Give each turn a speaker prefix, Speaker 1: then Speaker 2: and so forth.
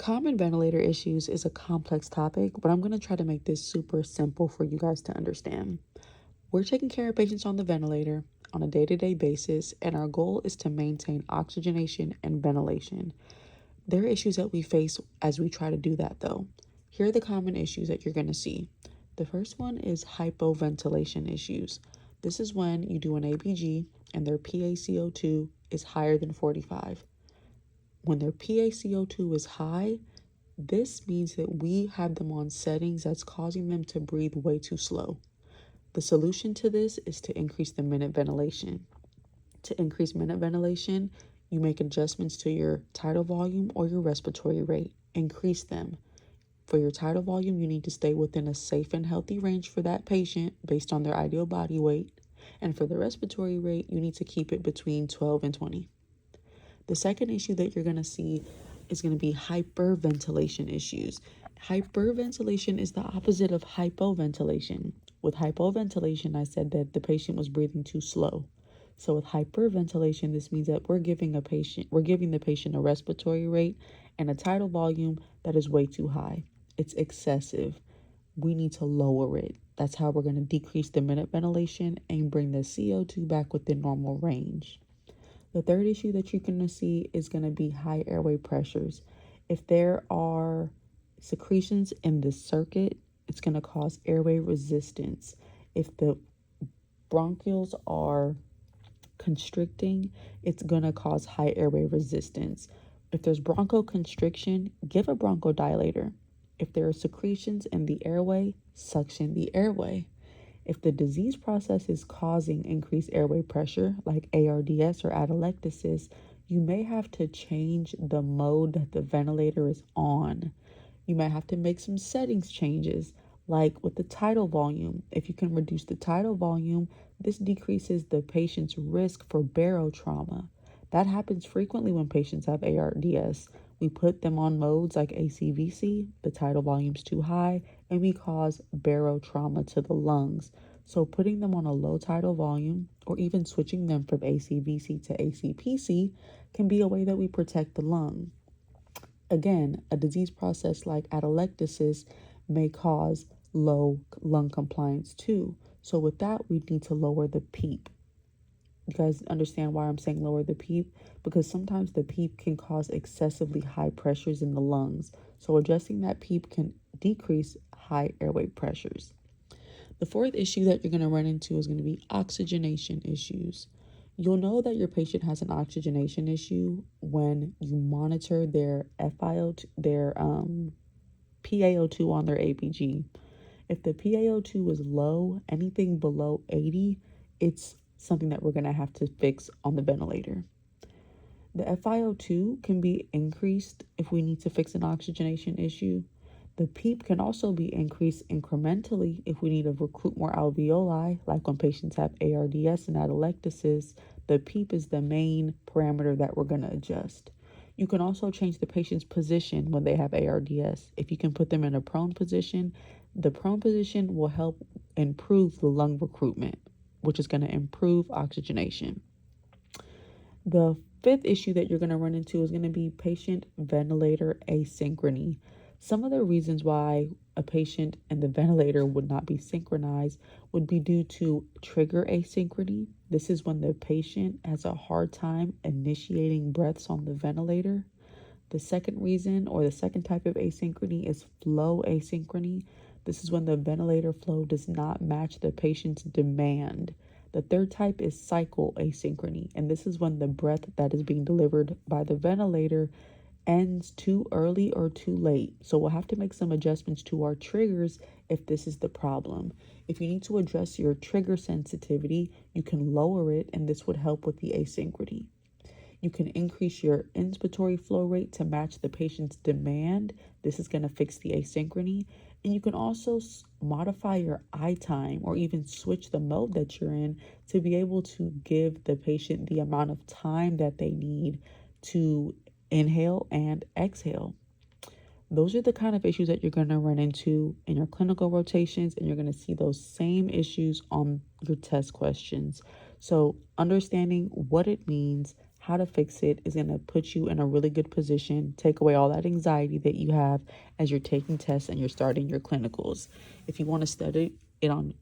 Speaker 1: Common ventilator issues is a complex topic, but I'm going to try to make this super simple for you guys to understand. We're taking care of patients on the ventilator on a day-to-day basis, and our goal is to maintain oxygenation and ventilation. There are issues that we face as we try to do that, though. Here are the common issues that you're going to see. The first one is hypoventilation issues. This is when you do an ABG and their PaCO2 is higher than 45. When their PaCO2 is high, this means that we have them on settings that's causing them to breathe way too slow. The solution to this is to increase the minute ventilation. To increase minute ventilation, you make adjustments to your tidal volume or your respiratory rate. Increase them. For your tidal volume, you need to stay within a safe and healthy range for that patient based on their ideal body weight. And for the respiratory rate, you need to keep it between 12 and 20. The second issue that you're going to see is going to be hyperventilation issues. Hyperventilation is the opposite of hypoventilation. With hypoventilation, I said that the patient was breathing too slow. So with hyperventilation, this means that we're giving the patient a respiratory rate and a tidal volume that is way too high. It's excessive. We need to lower it. That's how we're going to decrease the minute ventilation and bring the CO2 back within normal range. The third issue that you're going to see is going to be high airway pressures. If there are secretions in the circuit, it's going to cause airway resistance. If the bronchioles are constricting, it's going to cause high airway resistance. If there's bronchoconstriction, give a bronchodilator. If there are secretions in the airway, suction the airway. If the disease process is causing increased airway pressure, like ARDS or atelectasis, you may have to change the mode that the ventilator is on. You might have to make some settings changes, like with the tidal volume. If you can reduce the tidal volume, this decreases the patient's risk for barotrauma. That happens frequently when patients have ARDS. We put them on modes like ACVC, the tidal volume's too high, and we cause barotrauma to the lungs. So putting them on a low tidal volume or even switching them from ACVC to ACPC can be a way that we protect the lung. Again, a disease process like atelectasis may cause low lung compliance too. So with that, we need to lower the PEEP. You guys understand why I'm saying lower the PEEP? Because sometimes the PEEP can cause excessively high pressures in the lungs. So adjusting that PEEP can decrease high airway pressures. The fourth issue that you're going to run into is going to be oxygenation issues. You'll know that your patient has an oxygenation issue when you monitor their PaO2 on their ABG. If the PaO2 is low, anything below 80, it's something that we're going to have to fix on the ventilator. The FiO2 can be increased if we need to fix an oxygenation issue. The PEEP can also be increased incrementally if we need to recruit more alveoli, like when patients have ARDS and atelectasis. The PEEP is the main parameter that we're going to adjust. You can also change the patient's position when they have ARDS. If you can put them in a prone position, the prone position will help improve the lung recruitment, which is going to improve oxygenation. The fifth issue that you're going to run into is going to be patient ventilator asynchrony. Some of the reasons why a patient and the ventilator would not be synchronized would be due to trigger asynchrony. This is when the patient has a hard time initiating breaths on the ventilator. The second reason, or the second type of asynchrony, is flow asynchrony. This is when the ventilator flow does not match the patient's demand. The third type is cycle asynchrony, and this is when the breath that is being delivered by the ventilator ends too early or too late. So we'll have to make some adjustments to our triggers if this is the problem. If you need to address your trigger sensitivity, you can lower it, and this would help with the asynchrony. You can increase your inspiratory flow rate to match the patient's demand. This is going to fix the asynchrony. And you can also modify your eye time or even switch the mode that you're in to be able to give the patient the amount of time that they need to inhale and exhale. Those are the kind of issues that you're going to run into in your clinical rotations, and you're going to see those same issues on your test questions. So understanding what it means, how to fix it is going to put you in a really good position, take away all that anxiety that you have as you're taking tests and you're starting your clinicals. If you want to study it on